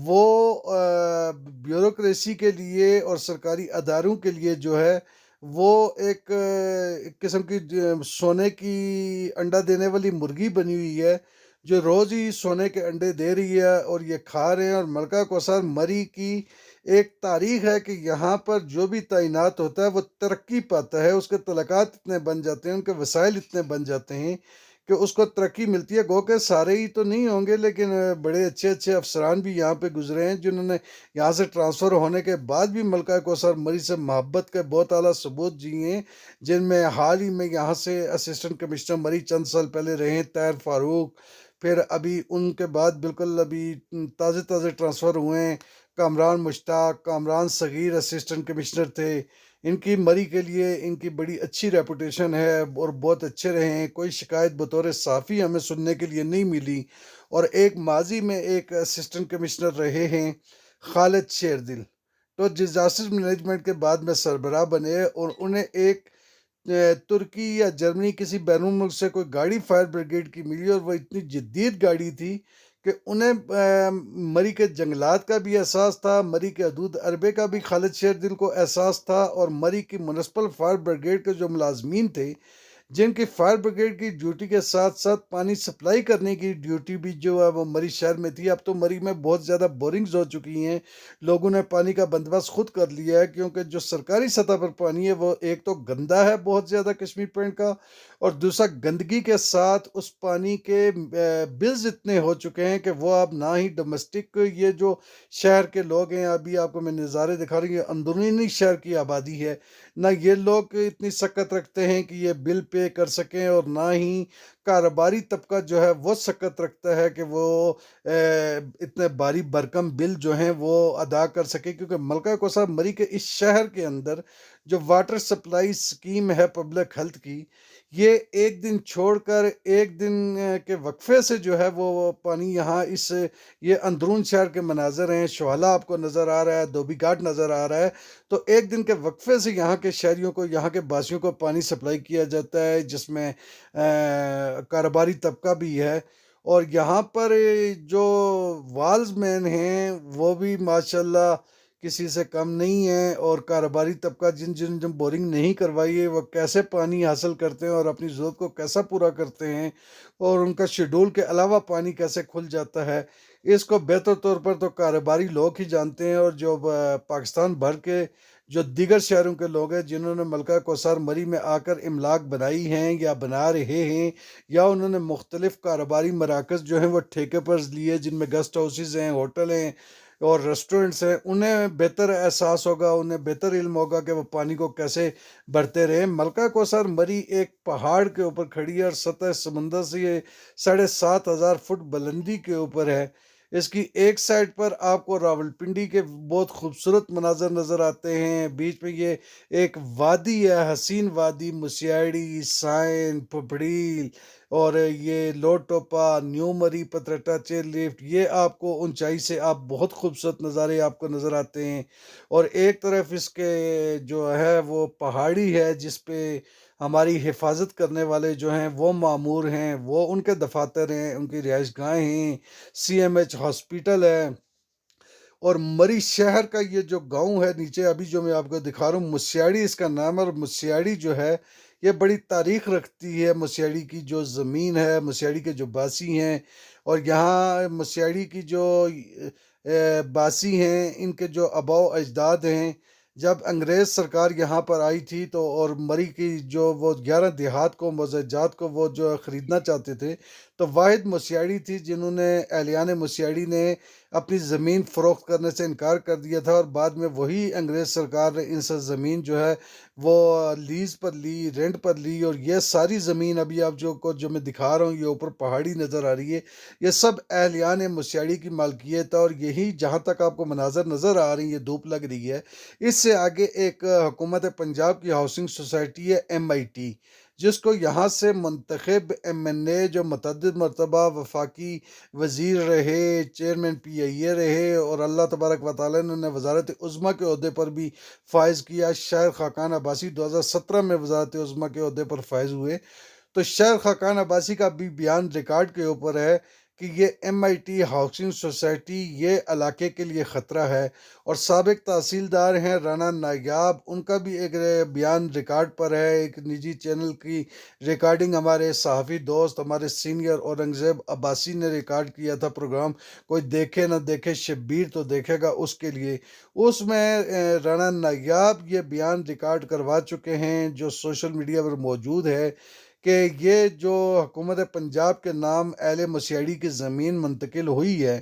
وہ بیوروکریسی کے لیے اور سرکاری اداروں کے لیے جو ہے وہ ایک قسم کی سونے کی انڈا دینے والی مرغی بنی ہوئی ہے، جو روز ہی سونے کے انڈے دے رہی ہے اور یہ کھا رہے ہیں۔ اور ملکہ کوثر مری کی ایک تاریخ ہے کہ یہاں پر جو بھی تعینات ہوتا ہے وہ ترقی پاتا ہے، اس کے تعلقات اتنے بن جاتے ہیں، ان کے وسائل اتنے بن جاتے ہیں کہ اس کو ترقی ملتی ہے۔ گو کہ سارے ہی تو نہیں ہوں گے، لیکن بڑے اچھے اچھے افسران بھی یہاں پہ گزرے ہیں جنہوں نے یہاں سے ٹرانسفر ہونے کے بعد بھی ملکہ کوثر مری سے محبت کے بہت اعلیٰ ثبوت دیے ہیں، جن میں حال ہی میں یہاں سے اسسٹنٹ کمشنر مری چند سال پہلے رہے ہیں طاہر فاروق، پھر ابھی ان کے بعد بالکل ابھی تازے تازے ٹرانسفر ہوئے ہیں کامران مشتاق، کامران صغیر اسسٹنٹ کمشنر تھے۔ ان کی مری کے لیے ان کی بڑی اچھی ریپوٹیشن ہے اور بہت اچھے رہے ہیں، کوئی شکایت بطور صحافی ہمیں سننے کے لیے نہیں ملی۔ اور ایک ماضی میں ایک اسسٹنٹ کمشنر رہے ہیں خالد شیردل، تو ڈیزاسٹر مینجمنٹ کے بعد میں سربراہ بنے اور انہیں ایک ترکی یا جرمنی کسی بیرون ملک سے کوئی گاڑی فائر بریگیڈ کی ملی، اور وہ اتنی جدید گاڑی تھی کہ انہیں مری کے جنگلات کا بھی احساس تھا، مری کے حدود عربے کا بھی خالد شیردل کو احساس تھا، اور مری کی میونسپل فائر بریگیڈ کے جو ملازمین تھے جن کی فائر بریگیڈ کی ڈیوٹی کے ساتھ ساتھ پانی سپلائی کرنے کی ڈیوٹی بھی جو ہے وہ مری شہر میں تھی۔ اب تو مری میں بہت زیادہ بورنگز ہو چکی ہیں، لوگوں نے پانی کا بندوبست خود کر لیا ہے، کیونکہ جو سرکاری سطح پر پانی ہے وہ ایک تو گندا ہے بہت زیادہ کشمیر پوائنٹ کا، اور دوسرا گندگی کے ساتھ اس پانی کے بلز اتنے ہو چکے ہیں کہ وہ اب نہ ہی ڈومیسٹک یہ جو شہر کے لوگ ہیں، ابھی آپ کو میں نظارے دکھا رہی ہوں، اندرونی شہر کی آبادی ہے، نہ یہ لوگ اتنی سکت رکھتے ہیں کہ یہ بل پے کر سکیں، اور نہ ہی کاروباری طبقہ جو ہے وہ سکت رکھتا ہے کہ وہ اتنے بھاری بھرکم بل جو ہیں وہ ادا کر سکے، کیونکہ ملکہ کوثر مری کے اس شہر کے اندر جو واٹر سپلائی سکیم ہے پبلک ہیلتھ کی، یہ ایک دن چھوڑ کر ایک دن کے وقفے سے جو ہے وہ پانی یہاں اس یہ اندرون شہر کے مناظر ہیں، شوالا آپ کو نظر آ رہا ہے، دھوبی گھاٹ نظر آ رہا ہے، تو ایک دن کے وقفے سے یہاں کے شہریوں کو، یہاں کے باسیوں کو پانی سپلائی کیا جاتا ہے، جس میں کاروباری طبقہ بھی ہے۔ اور یہاں پر جو والز مین ہیں وہ بھی ماشاءاللہ کسی سے کم نہیں ہیں، اور کاروباری طبقہ جن بورنگ نہیں کروائی ہے وہ کیسے پانی حاصل کرتے ہیں اور اپنی ضرورت کو کیسا پورا کرتے ہیں، اور ان کا شیڈول کے علاوہ پانی کیسے کھل جاتا ہے، اس کو بہتر طور پر تو کاروباری لوگ ہی جانتے ہیں۔ اور جو پاکستان بھر کے جو دیگر شہروں کے لوگ ہیں جنہوں نے ملکہ کوثر مری میں آ کر املاک بنائی ہیں یا بنا رہے ہیں، یا انہوں نے مختلف کاروباری مراکز جو ہیں وہ ٹھیکے پر لیے، جن میں گیسٹ ہاؤسز ہیں، ہوٹل ہیں اور ریسٹورنٹس ہیں، انہیں بہتر احساس ہوگا، انہیں بہتر علم ہوگا کہ وہ پانی کو کیسے بھرتے رہیں۔ ملکہ کوثر مری ایک پہاڑ کے اوپر کھڑی ہے، اور سطح سمندر سے یہ 7,500 فٹ بلندی کے اوپر ہے۔ اس کی ایک سائڈ پر آپ کو راولپنڈی کے بہت خوبصورت مناظر نظر آتے ہیں، بیچ میں یہ ایک وادی ہے، حسین وادی، مسیاڑی، سائن، پپڑیل، اور یہ لوٹوپا، نیو مری، پترٹا چیئر لفٹ، یہ آپ کو اونچائی سے آپ بہت خوبصورت نظارے آپ کو نظر آتے ہیں۔ اور ایک طرف اس کے جو ہے وہ پہاڑی ہے جس پہ ہماری حفاظت کرنے والے جو ہیں وہ معمور ہیں، وہ ان کے دفاتر ہیں، ان کی رہائش گاہیں ہیں، سی ایم ایچ ہاسپیٹل ہے۔ اور مری شہر کا یہ جو گاؤں ہے نیچے ابھی جو میں آپ کو دکھا رہا ہوں، مسیاڑی اس کا نام ہے، اور مسیاڑی جو ہے یہ بڑی تاریخ رکھتی ہے، مسیاڑی کی جو زمین ہے، مسیاڑی کے جو باسی ہیں، اور یہاں مسیاڑی کی جو باسی ہیں، ان کے جو آباء و اجداد ہیں، جب انگریز سرکار یہاں پر آئی تھی تو اور مری کی جو وہ 11 دیہات کو، مزاجات کو وہ جو خریدنا چاہتے تھے، تو واحد مسیاڑی تھی جنہوں نے اہلیان مسیاڑی نے اپنی زمین فروخت کرنے سے انکار کر دیا تھا، اور بعد میں وہی انگریز سرکار نے ان سے زمین جو ہے وہ لیز پر لی، رینٹ پر لی، اور یہ ساری زمین ابھی آپ جو میں دکھا رہا ہوں، یہ اوپر پہاڑی نظر آ رہی ہے، یہ سب اہلیان مسیاڑی کی مالکیت ہے۔ اور یہی جہاں تک آپ کو مناظر نظر آ رہی ہے، دھوپ لگ رہی ہے، اس سے آگے ایک حکومت پنجاب کی ہاؤسنگ سوسائٹی ہے MIT، جس کو یہاں سے منتخب MNA جو متعدد مرتبہ وفاقی وزیر رہے، چیئرمین PIA رہے، اور اللہ تبارک و تعالیٰ نے انہیں وزارت عظمیٰ کے عہدے پر بھی فائز کیا۔ شاہر خاقان عباسی 2017 میں وزارت عظمیٰ کے عہدے پر فائز ہوئے، تو شاہر خاقان عباسی کا بھی بیان ریکارڈ کے اوپر ہے کہ یہ M I T housing society یہ علاقے کے لیے خطرہ ہے، اور سابق تحصیلدار ہیں رانا نایاب، ان کا بھی ایک بیان ریکارڈ پر ہے، ایک نجی چینل کی ریکارڈنگ ہمارے صحافی دوست ہمارے سینئر اورنگزیب عباسی نے ریکارڈ کیا تھا پروگرام، کوئی دیکھے نہ دیکھے شبیر تو دیکھے گا اس کے لیے۔ اس میں رانا نایاب یہ بیان ریکارڈ کروا چکے ہیں جو سوشل میڈیا پر موجود ہے، کہ یہ جو حکومت پنجاب کے نام اہل مسیاڑی کی زمین منتقل ہوئی ہے،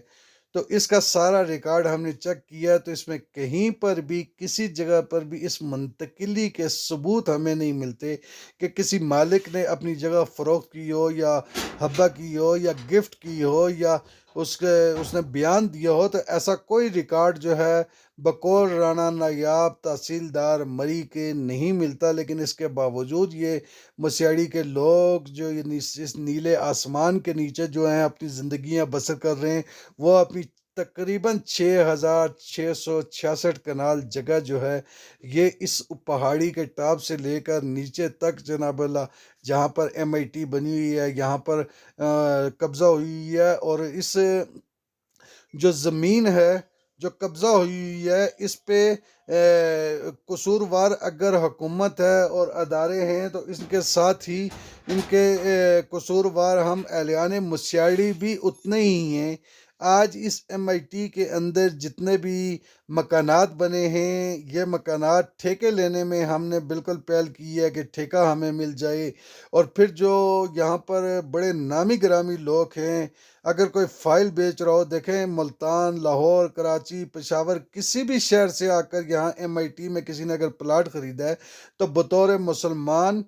تو اس کا سارا ریکارڈ ہم نے چیک کیا، تو اس میں کہیں پر بھی کسی جگہ پر بھی اس منتقلی کے ثبوت ہمیں نہیں ملتے کہ کسی مالک نے اپنی جگہ فروخت کی ہو یا حبہ کی ہو یا گفٹ کی ہو یا اس نے بیان دیا ہو، تو ایسا کوئی ریکارڈ جو ہے بقول رانا نایاب تحصیلدار مری کے نہیں ملتا۔ لیکن اس کے باوجود یہ مسیاڑی کے لوگ جو اس نیلے آسمان کے نیچے جو ہیں اپنی زندگیاں بسر کر رہے ہیں، وہ اپنی تقریباً 6666 کنال جگہ جو ہے یہ اس پہاڑی کے ٹاپ سے لے کر نیچے تک جناب اللہ، جہاں پر ایم آئی ٹی بنی ہوئی ہے، یہاں پر قبضہ ہوئی ہے، اور اس جو زمین ہے جو قبضہ ہوئی ہے اس پہ قصوروار اگر حکومت ہے اور ادارے ہیں، تو اس کے ساتھ ہی ان کے قصوروار ہم اہلیان مسیاڑی بھی اتنے ہی ہیں۔ آج اس ایم آئی ٹی کے اندر جتنے بھی مکانات بنے ہیں، یہ مکانات ٹھیکے لینے میں ہم نے بالکل پہل کی ہے کہ ٹھیکہ ہمیں مل جائے، اور پھر جو یہاں پر بڑے نامی گرامی لوگ ہیں، اگر کوئی فائل بیچ رہا ہو، دیکھیں ملتان، لاہور، کراچی، پشاور، کسی بھی شہر سے آ کر یہاں ایم آئی ٹی میں کسی نے اگر پلاٹ خریدا ہے، تو بطور مسلمان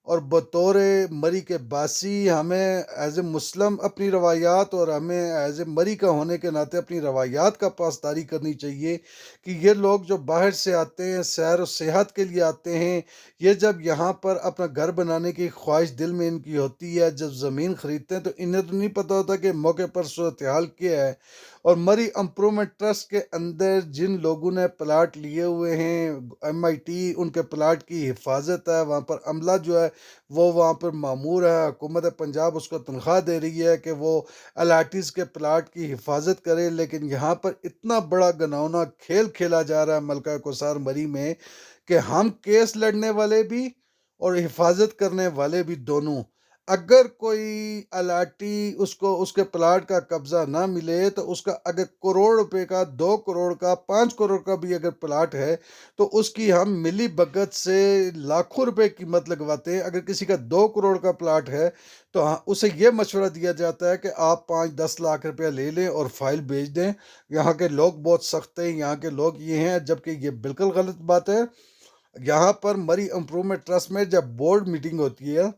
اور بطور مری کے باسی ہمیں ایز اے مسلم اپنی روایات اور ہمیں ایز اے مری کا ہونے کے ناطے اپنی روایات کا پاسداری کرنی چاہیے، کہ یہ لوگ جو باہر سے آتے ہیں سیر و سیاحت کے لیے آتے ہیں، یہ جب یہاں پر اپنا گھر بنانے کی خواہش دل میں ان کی ہوتی ہے، جب زمین خریدتے ہیں تو انہیں تو نہیں پتہ ہوتا کہ موقع پر صورتحال کیا ہے۔ اور مری امپرومنٹ ٹرسٹ کے اندر جن لوگوں نے پلاٹ لیے ہوئے ہیں، ایم آئی ٹی ان کے پلاٹ کی حفاظت ہے، وہاں پر عملہ جو ہے وہ وہاں پر معمور ہے، حکومت پنجاب اس کو تنخواہ دے رہی ہے کہ وہ الاٹیز کے پلاٹ کی حفاظت کرے، لیکن یہاں پر اتنا بڑا گناؤنا کھیل کھیلا جا رہا ہے ملکہ کوثر مری میں، کہ ہم کیس لڑنے والے بھی اور حفاظت کرنے والے بھی دونوں، اگر کوئی الاٹی اس کے پلاٹ کا قبضہ نہ ملے، تو اس کا اگر کروڑ روپے کا، 2 کروڑ کا، 5 کروڑ کا بھی اگر پلاٹ ہے، تو اس کی ہم ملی بھگت سے لاکھوں روپے قیمت لگواتے ہیں۔ اگر کسی کا 2 کروڑ کا پلاٹ ہے تو اسے یہ مشورہ دیا جاتا ہے کہ آپ 5-10 لاکھ روپیہ لے لیں اور فائل بھیج دیں، یہاں کے لوگ بہت سخت ہیں، یہاں کے لوگ یہ ہیں، جبکہ یہ بالکل غلط بات ہے۔ یہاں پر مری امپرومنٹ ٹرسٹ میں جب بورڈ میٹنگ ہوتی ہے،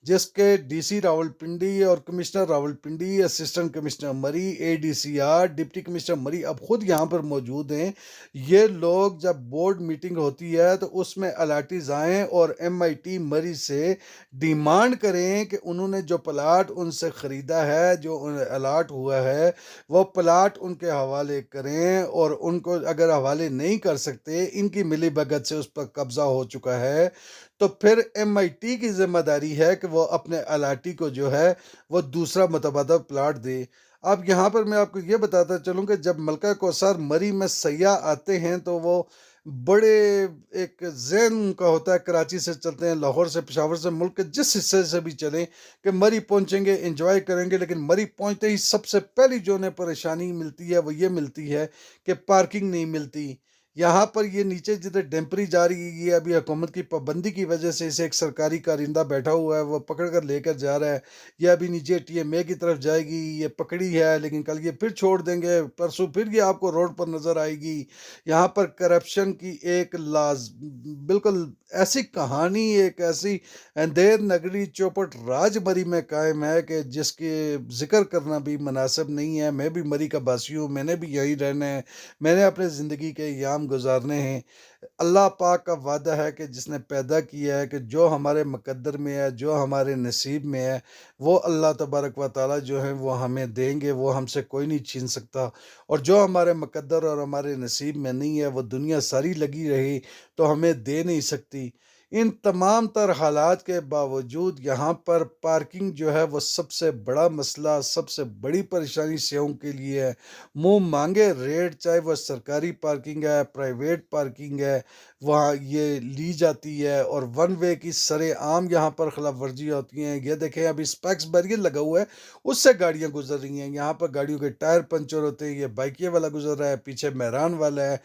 جس کے ڈی سی راولپنڈی اور commissioner Rawalpindi, assistant commissioner Murree, A D C R, deputy commissioner Murree اب خود یہاں پر موجود ہیں، یہ لوگ جب بورڈ میٹنگ ہوتی ہے تو اس میں الاٹیز آئیں اور ایم آئی ٹی مری سے ڈیمانڈ کریں کہ انہوں نے جو پلاٹ ان سے خریدا ہے، جو الاٹ ہوا ہے، وہ پلاٹ ان کے حوالے کریں، اور ان کو اگر حوالے نہیں کر سکتے، ان کی ملی بھگت سے اس پر قبضہ ہو چکا ہے، تو پھر ایم آئی ٹی کی ذمہ داری ہے کہ وہ اپنے الاٹی کو جو ہے وہ دوسرا متبادل پلاٹ دے۔ اب یہاں پر میں آپ کو یہ بتاتا چلوں کہ جب ملکہ کوثر مری میں سیاح آتے ہیں تو وہ بڑے ایک ذہن کا ہوتا ہے، کراچی سے چلتے ہیں، لاہور سے، پشاور سے، ملک کے جس حصے سے بھی چلیں، کہ مری پہنچیں گے، انجوائے کریں گے، لیکن مری پہنچتے ہی سب سے پہلی جو انہیں پریشانی ملتی ہے وہ یہ ملتی ہے کہ پارکنگ نہیں ملتی۔ یہاں پر یہ نیچے جدھر ڈیمپری جا رہی ہے، ابھی حکومت کی پابندی کی وجہ سے اسے ایک سرکاری کارندہ بیٹھا ہوا ہے، وہ پکڑ کر لے کر جا رہا ہے، یہ ابھی نیچے ٹی ایم اے کی طرف جائے گی، یہ پکڑی ہے لیکن کل یہ پھر چھوڑ دیں گے، پرسوں پھر یہ آپ کو روڈ پر نظر آئے گی۔ یہاں پر کرپشن کی ایک بالکل ایسی کہانی، ایک ایسی اندھیر نگری چوپٹ راج مری میں قائم ہے کہ جس کے ذکر کرنا بھی مناسب نہیں ہے۔ میں بھی مری کا باسی ہوں، میں نے بھی یہی رہنا ہے، میں نے اپنے زندگی کے ایام گزارنے ہیں، اللہ پاک کا وعدہ ہے کہ جس نے پیدا کیا ہے کہ جو ہمارے مقدر میں ہے، جو ہمارے نصیب میں ہے، وہ اللہ تبارک و تعالیٰ جو ہے وہ ہمیں دیں گے، وہ ہم سے کوئی نہیں چھین سکتا۔ اور جو ہمارے مقدر اور ہمارے نصیب میں نہیں ہے، وہ دنیا ساری لگی رہی تو ہمیں دے نہیں سکتی۔ ان تمام تر حالات کے باوجود یہاں پر پارکنگ جو ہے وہ سب سے بڑا مسئلہ، سب سے بڑی پریشانی سیاحوں کے لیے ہے۔ منہ مانگے ریٹ، چاہے وہ سرکاری پارکنگ ہے، پرائیویٹ پارکنگ ہے، وہاں یہ لی جاتی ہے، اور ون وے کی سرے عام یہاں پر خلاف ورزی ہوتی ہیں۔ یہ دیکھیں ابھی اسپیکس بیریئر لگا ہوا ہے، اس سے گاڑیاں گزر رہی ہیں، یہاں پر گاڑیوں کے ٹائر پنچر ہوتے ہیں، یہ بائکیے والا گزر رہا ہے، پیچھے مہران والا ہے۔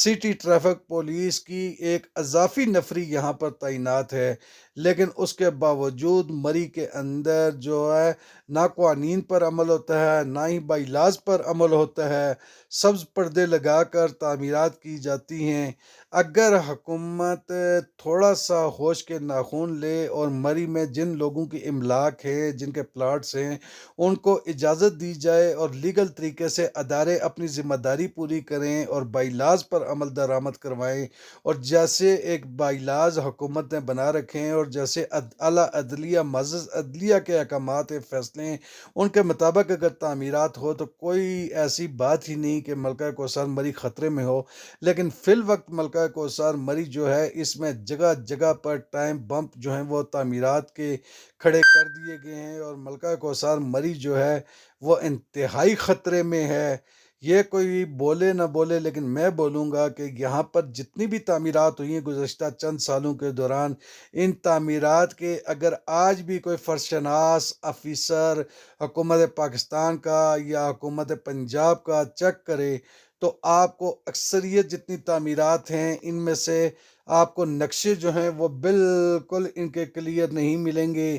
سٹی ٹریفک پولیس کی ایک اضافی نفری یہاں پر تعینات ہے، لیکن اس کے باوجود مری کے اندر جو ہے نہ قوانین پر عمل ہوتا ہے، نہ ہی بائی لاز پر عمل ہوتا ہے۔ سبز پردے لگا کر تعمیرات کی جاتی ہیں۔ اگر حکومت تھوڑا سا ہوش کے ناخن لے اور مری میں جن لوگوں کی املاک ہے، جن کے پلاٹس ہیں، ان کو اجازت دی جائے اور لیگل طریقے سے ادارے اپنی ذمہ داری پوری کریں اور بائی لاز پر عمل درآمد کروائیں، اور جیسے ایک بائی لاز حکومت نے بنا رکھے ہیں اور جیسے اعلیٰ عدلیہ، معزز عدلیہ کے احکامات فیصلے ہیں، ان کے مطابق اگر تعمیرات ہو تو کوئی ایسی بات ہی نہیں کہ ملکہ کوثر مری خطرے میں ہو۔ لیکن فی الوقت ملکہ کوثر مری جو ہے اس میں جگہ جگہ پر ٹائم بمپ جو ہیں وہ تعمیرات کے کھڑے کر دیے گئے ہیں، اور ملکہ کوثر مری جو ہے وہ انتہائی خطرے میں ہے۔ یہ کوئی بولے نہ بولے لیکن میں بولوں گا کہ یہاں پر جتنی بھی تعمیرات ہوئی ہیں گزشتہ چند سالوں کے دوران، ان تعمیرات کے اگر آج بھی کوئی فرشناس افیسر حکومت پاکستان کا یا حکومت پنجاب کا چیک کرے تو آپ کو اکثریت جتنی تعمیرات ہیں ان میں سے آپ کو نقشے جو ہیں وہ بالکل ان کے کلیئر نہیں ملیں گے۔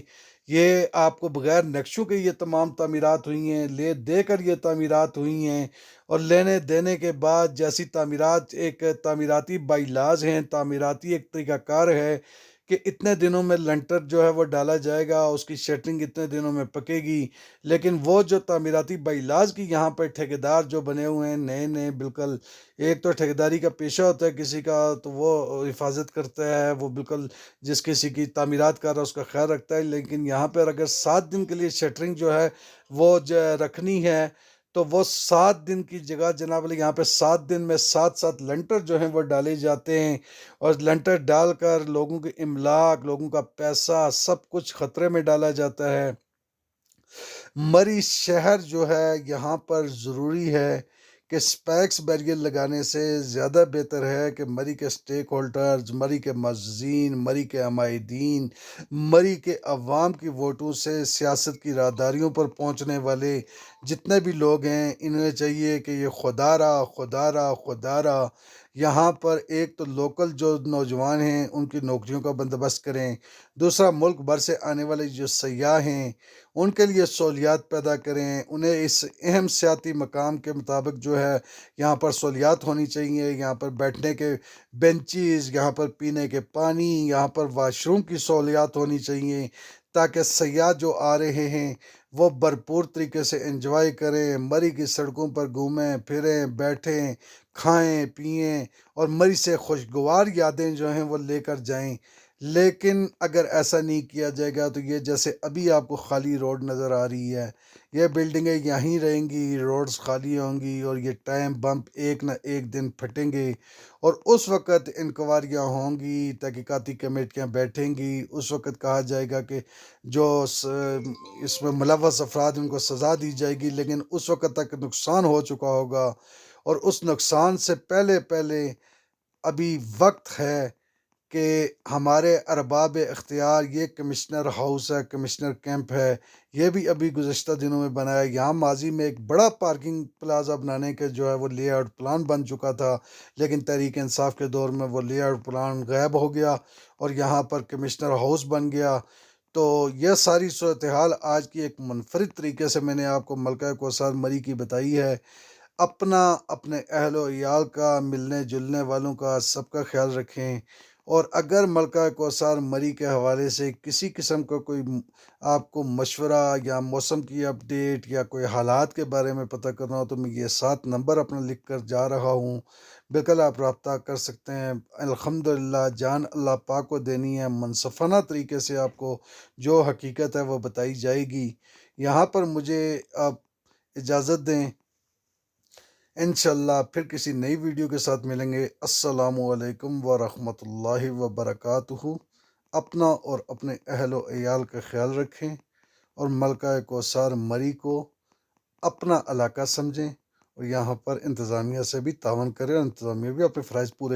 یہ آپ کو بغیر نقشوں کے یہ تمام تعمیرات ہوئی ہیں، لے دے کر یہ تعمیرات ہوئی ہیں، اور لینے دینے کے بعد جیسی تعمیرات ایک تعمیراتی بائی لاز ہیں، تعمیراتی ایک طریقہ کار ہے کہ اتنے دنوں میں لنٹر جو ہے وہ ڈالا جائے گا، اس کی شٹرنگ اتنے دنوں میں پکے گی۔ لیکن وہ جو تعمیراتی بائی لاز کی یہاں پر ٹھیکیدار جو بنے ہوئے ہیں نئے نئے، بالکل ایک تو ٹھیکیداری کا پیشہ ہوتا ہے کسی کا تو وہ حفاظت کرتا ہے، وہ بالکل جس کسی کی تعمیرات کر رہا ہے اس کا خیال رکھتا ہے، لیکن یہاں پر اگر 7 دن کے لیے شٹرنگ جو ہے وہ رکھنی ہے تو وہ 7 دن کی جگہ جناب علی یہاں پہ 7 دن میں 7 لنٹر جو ہیں وہ ڈالے جاتے ہیں، اور لنٹر ڈال کر لوگوں کے املاک، لوگوں کا پیسہ سب کچھ خطرے میں ڈالا جاتا ہے۔ مری شہر جو ہے یہاں پر ضروری ہے کہ سپیکس بیریئر لگانے سے زیادہ بہتر ہے کہ مری کے سٹیک ہولڈرز، مری کے معززین، مری کے عمائدین، مری کے عوام کی ووٹوں سے سیاست کی راہداریوں پر پہنچنے والے جتنے بھی لوگ ہیں انہیں چاہیے کہ یہ خدا را یہاں پر ایک تو لوکل جو نوجوان ہیں ان کی نوکریوں کا بندوبست کریں، دوسرا ملک بھر سے آنے والے جو سیاح ہیں ان کے لیے سہولیات پیدا کریں، انہیں اس اہم سیاحتی مقام کے مطابق جو ہے یہاں پر سہولیات ہونی چاہیے، یہاں پر بیٹھنے کے بینچیز، یہاں پر پینے کے پانی، یہاں پر واش روم کی سہولیات ہونی چاہیے، تاکہ سیاح جو آ رہے ہیں وہ بھرپور طریقے سے انجوائے کریں، مری کی سڑکوں پر گھومیں پھریں، بیٹھیں، کھائیں پئیں، اور مری سے خوشگوار یادیں جو ہیں وہ لے کر جائیں۔ لیکن اگر ایسا نہیں کیا جائے گا تو یہ جیسے ابھی آپ کو خالی روڈ نظر آ رہی ہے، یہ بلڈنگیں یہیں رہیں گی، روڈز خالی ہوں گی، اور یہ ٹائم بمپ ایک نہ ایک دن پھٹیں گے، اور اس وقت انکوائریاں ہوں گی، تحقیقاتی کمیٹیاں بیٹھیں گی، اس وقت کہا جائے گا کہ جو اس میں ملوث افراد ان کو سزا دی جائے گی، لیکن اس وقت تک نقصان ہو چکا ہوگا، اور اس نقصان سے پہلے پہلے ابھی وقت ہے کہ ہمارے ارباب اختیار، یہ کمشنر ہاؤس ہے، کمشنر کیمپ ہے، یہ بھی ابھی گزشتہ دنوں میں بنایا۔ یہاں ماضی میں ایک بڑا پارکنگ پلازا بنانے کے جو ہے وہ لے آؤٹ پلان بن چکا تھا، لیکن تحریک انصاف کے دور میں وہ لے آؤٹ پلان غائب ہو گیا اور یہاں پر کمشنر ہاؤس بن گیا۔ تو یہ ساری صورتحال آج کی ایک منفرد طریقے سے میں نے آپ کو ملکہ کوثر مری کی بتائی ہے۔ اپنا، اپنے اہل و عیال کا، ملنے جلنے والوں کا، سب کا خیال رکھیں، اور اگر ملکہ کوثر مری کے حوالے سے کسی قسم کا کوئی آپ کو مشورہ یا موسم کی اپڈیٹ یا کوئی حالات کے بارے میں پتہ کرنا ہو تو میں یہ 7 نمبر اپنا لکھ کر جا رہا ہوں، بالکل آپ رابطہ کر سکتے ہیں۔ الحمدللہ جان اللہ پاک کو دینی ہے، منصفانہ طریقے سے آپ کو جو حقیقت ہے وہ بتائی جائے گی۔ یہاں پر مجھے آپ اجازت دیں، انشاءاللہ پھر کسی نئی ویڈیو کے ساتھ ملیں گے۔ السلام علیکم ورحمۃ اللہ وبرکاتہ۔ اپنا اور اپنے اہل و عیال کا خیال رکھیں اور ملکہ کوثر مری کو اپنا علاقہ سمجھیں، اور یہاں پر انتظامیہ سے بھی تعاون کریں اور انتظامیہ بھی اپنے فرائض پورے